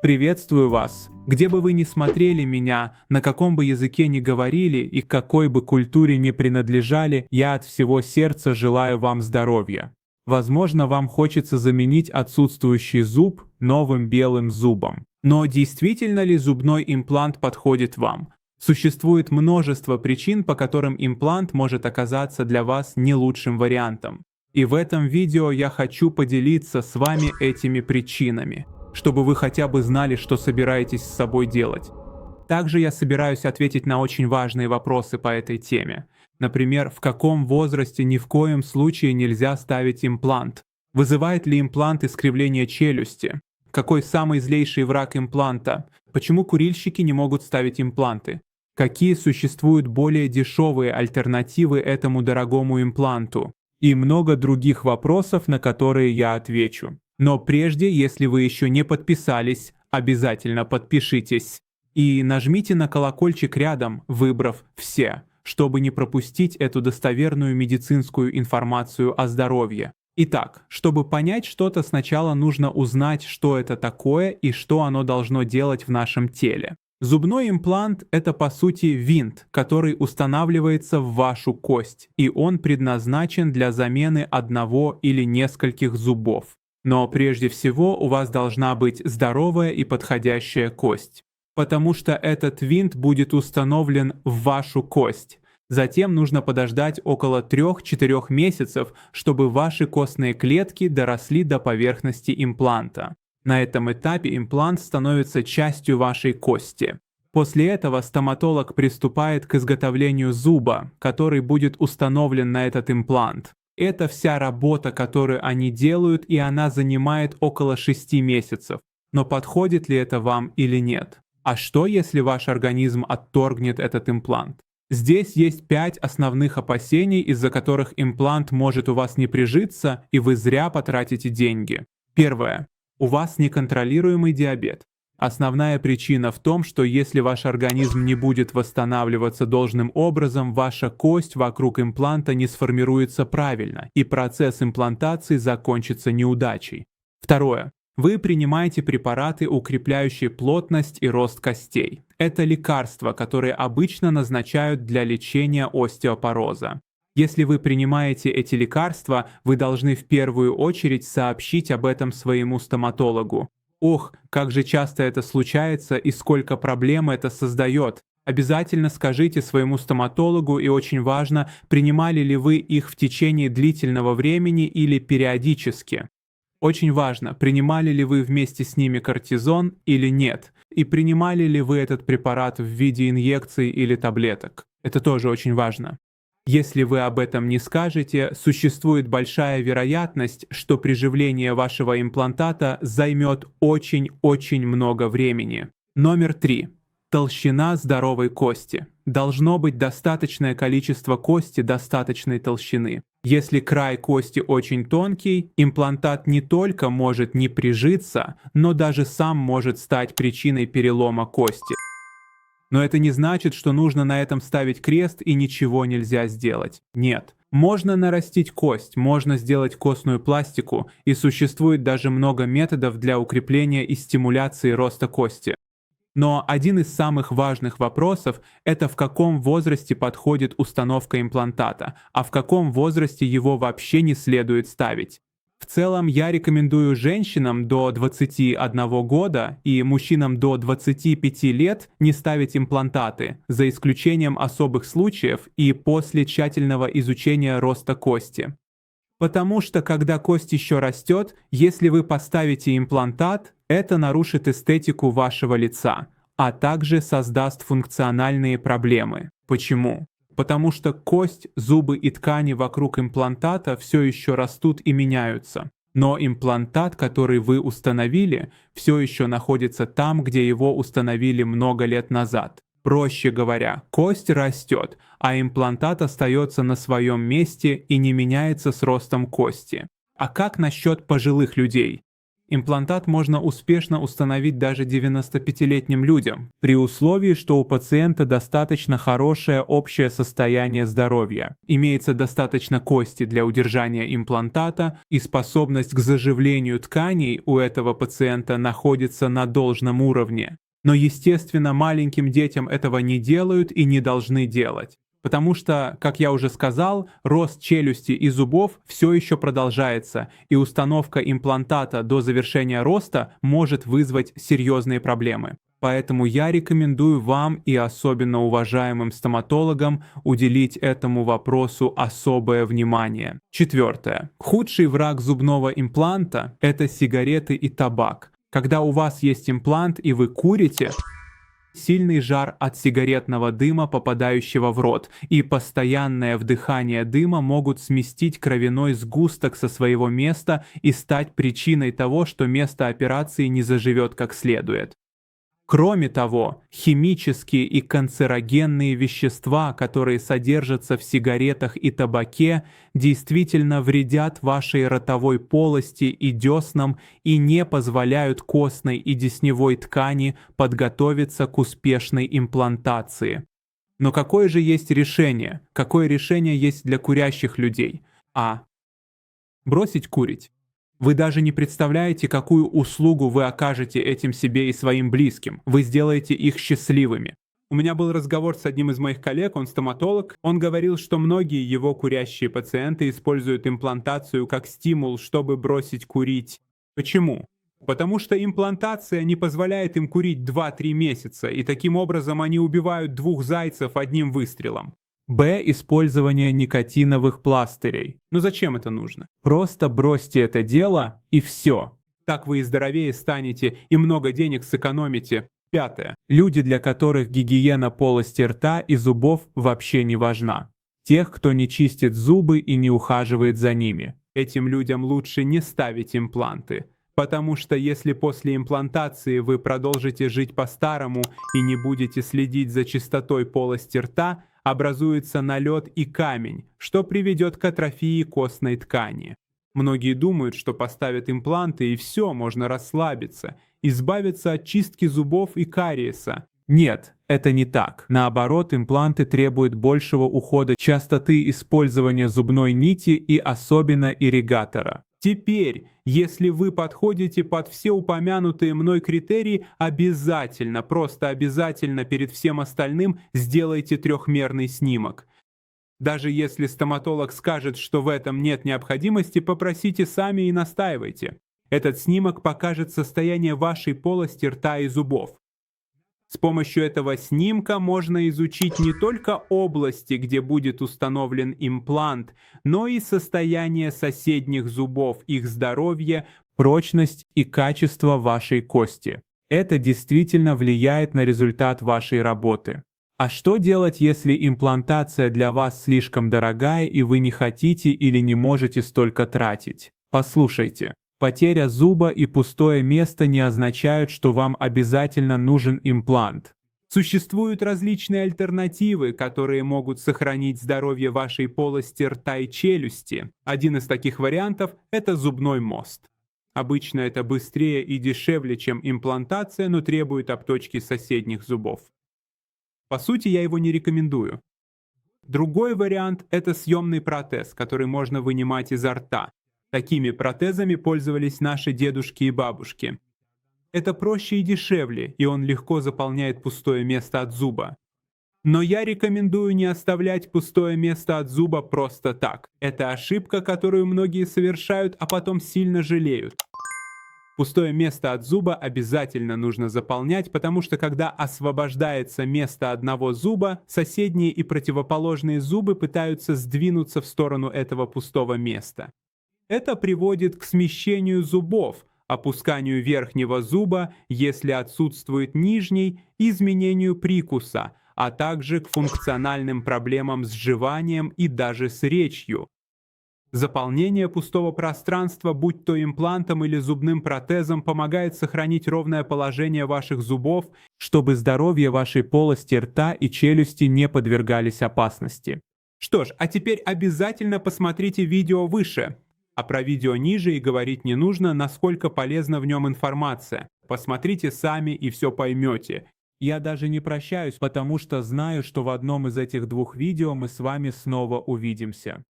Приветствую вас! Где бы вы ни смотрели меня, на каком бы языке ни говорили и к какой бы культуре ни принадлежали, я от всего сердца желаю вам здоровья. Возможно, вам хочется заменить отсутствующий зуб новым белым зубом. Но действительно ли зубной имплант подходит вам? Существует множество причин, по которым имплант может оказаться для вас не лучшим вариантом. И в этом видео я хочу поделиться с вами этими причинами, чтобы вы хотя бы знали, что собираетесь с собой делать. Также я собираюсь ответить на очень важные вопросы по этой теме. Например, в каком возрасте ни в коем случае нельзя ставить имплант? Вызывает ли имплант искривление челюсти? Какой самый злейший враг импланта? Почему курильщики не могут ставить импланты? Какие существуют более дешевые альтернативы этому дорогому импланту? И много других вопросов, на которые я отвечу. Но прежде, если вы еще не подписались, обязательно подпишитесь. И нажмите на колокольчик рядом, выбрав «Все», чтобы не пропустить эту достоверную медицинскую информацию о здоровье. Итак, чтобы понять что-то, сначала нужно узнать, что это такое и что оно должно делать в нашем теле. Зубной имплант – это по сути винт, который устанавливается в вашу кость, и он предназначен для замены одного или нескольких зубов. Но прежде всего у вас должна быть здоровая и подходящая кость, потому что этот винт будет установлен в вашу кость. Затем нужно подождать около 3-4 месяцев, чтобы ваши костные клетки доросли до поверхности импланта. На этом этапе имплант становится частью вашей кости. После этого стоматолог приступает к изготовлению зуба, который будет установлен на этот имплант. Это вся работа, которую они делают, и она занимает около 6 месяцев. Но подходит ли это вам или нет? А что, если ваш организм отторгнет этот имплант? Здесь есть 5 основных опасений, из-за которых имплант может у вас не прижиться, и вы зря потратите деньги. Первое. У вас неконтролируемый диабет. Основная причина в том, что если ваш организм не будет восстанавливаться должным образом, ваша кость вокруг импланта не сформируется правильно, и процесс имплантации закончится неудачей. Второе. Вы принимаете препараты, укрепляющие плотность и рост костей. Это лекарства, которые обычно назначают для лечения остеопороза. Если вы принимаете эти лекарства, вы должны в первую очередь сообщить об этом своему стоматологу. Ох, как же часто это случается и сколько проблем это создает. Обязательно скажите своему стоматологу, и очень важно, принимали ли вы их в течение длительного времени или периодически. Очень важно, принимали ли вы вместе с ними кортизон или нет, и принимали ли вы этот препарат в виде инъекций или таблеток. Это тоже очень важно. Если вы об этом не скажете, существует большая вероятность, что приживление вашего имплантата займет очень-очень много времени. Номер 3. Толщина здоровой кости. Должно быть достаточное количество кости достаточной толщины. Если край кости очень тонкий, имплантат не только может не прижиться, но даже сам может стать причиной перелома кости. Но это не значит, что нужно на этом ставить крест и ничего нельзя сделать. Нет. Можно нарастить кость, можно сделать костную пластику, и существует даже много методов для укрепления и стимуляции роста кости. Но один из самых важных вопросов – это в каком возрасте подходит установка имплантата, а в каком возрасте его вообще не следует ставить. В целом, я рекомендую женщинам до 21 года и мужчинам до 25 лет не ставить имплантаты, за исключением особых случаев и после тщательного изучения роста кости. Потому что, когда кость еще растет, если вы поставите имплантат, это нарушит эстетику вашего лица, а также создаст функциональные проблемы. Почему? Потому что кость, зубы и ткани вокруг имплантата все еще растут и меняются. Но имплантат, который вы установили, все еще находится там, где его установили много лет назад. Проще говоря, кость растет, а имплантат остается на своем месте и не меняется с ростом кости. А как насчет пожилых людей? Имплантат можно успешно установить даже 95-летним людям, при условии, что у пациента достаточно хорошее общее состояние здоровья, имеется достаточно кости для удержания имплантата и способность к заживлению тканей у этого пациента находится на должном уровне. Но, естественно, маленьким детям этого не делают и не должны делать. Потому что, как я уже сказал, рост челюсти и зубов все еще продолжается, и установка имплантата до завершения роста может вызвать серьезные проблемы. Поэтому я рекомендую вам и особенно уважаемым стоматологам уделить этому вопросу особое внимание. Четвертое. Худший враг зубного импланта – это сигареты и табак. Когда у вас есть имплант и вы курите, сильный жар от сигаретного дыма, попадающего в рот, и постоянное вдыхание дыма могут сместить кровяной сгусток со своего места и стать причиной того, что место операции не заживет как следует. Кроме того, химические и канцерогенные вещества, которые содержатся в сигаретах и табаке, действительно вредят вашей ротовой полости и деснам и не позволяют костной и десневой ткани подготовиться к успешной имплантации. Но какое же есть решение? Какое решение есть для курящих людей? А. Бросить курить. Вы даже не представляете, какую услугу вы окажете этим себе и своим близким. Вы сделаете их счастливыми. У меня был разговор с одним из моих коллег, он стоматолог. Он говорил, что многие его курящие пациенты используют имплантацию как стимул, чтобы бросить курить. Почему? Потому что имплантация не позволяет им курить 2-3 месяца, и таким образом они убивают 2 зайцев одним выстрелом. Б. Использование никотиновых пластырей. Но зачем это нужно? Просто бросьте это дело и все. Так вы и здоровее станете, и много денег сэкономите. Пятое. Люди, для которых гигиена полости рта и зубов вообще не важна. Тех, кто не чистит зубы и не ухаживает за ними. Этим людям лучше не ставить импланты. Потому что если после имплантации вы продолжите жить по-старому и не будете следить за чистотой полости рта, образуется налет и камень, что приведет к атрофии костной ткани. Многие думают, что поставят импланты и все, можно расслабиться, избавиться от чистки зубов и кариеса. Нет, это не так. Наоборот, импланты требуют большего ухода, частоты использования зубной нити и особенно ирригатора. Теперь, если вы подходите под все упомянутые мной критерии, обязательно, просто обязательно перед всем остальным сделайте трехмерный снимок. Даже если стоматолог скажет, что в этом нет необходимости, попросите сами и настаивайте. Этот снимок покажет состояние вашей полости рта и зубов. С помощью этого снимка можно изучить не только области, где будет установлен имплант, но и состояние соседних зубов, их здоровье, прочность и качество вашей кости. Это действительно влияет на результат вашей работы. А что делать, если имплантация для вас слишком дорогая и вы не хотите или не можете столько тратить? Послушайте. Потеря зуба и пустое место не означают, что вам обязательно нужен имплант. Существуют различные альтернативы, которые могут сохранить здоровье вашей полости рта и челюсти. Один из таких вариантов – это зубной мост. Обычно это быстрее и дешевле, чем имплантация, но требует обточки соседних зубов. По сути, я его не рекомендую. Другой вариант – это съемный протез, который можно вынимать изо рта. Такими протезами пользовались наши дедушки и бабушки. Это проще и дешевле, и он легко заполняет пустое место от зуба. Но я рекомендую не оставлять пустое место от зуба просто так. Это ошибка, которую многие совершают, а потом сильно жалеют. Пустое место от зуба обязательно нужно заполнять, потому что когда освобождается место одного зуба, соседние и противоположные зубы пытаются сдвинуться в сторону этого пустого места. Это приводит к смещению зубов, опусканию верхнего зуба, если отсутствует нижний, изменению прикуса, а также к функциональным проблемам с жеванием и даже с речью. Заполнение пустого пространства, будь то имплантом или зубным протезом, помогает сохранить ровное положение ваших зубов, чтобы здоровье вашей полости рта и челюсти не подвергались опасности. Что ж, а теперь обязательно посмотрите видео выше. А про видео ниже и говорить не нужно, насколько полезна в нем информация. Посмотрите сами и все поймете. Я даже не прощаюсь, потому что знаю, что в одном из этих двух видео мы с вами снова увидимся.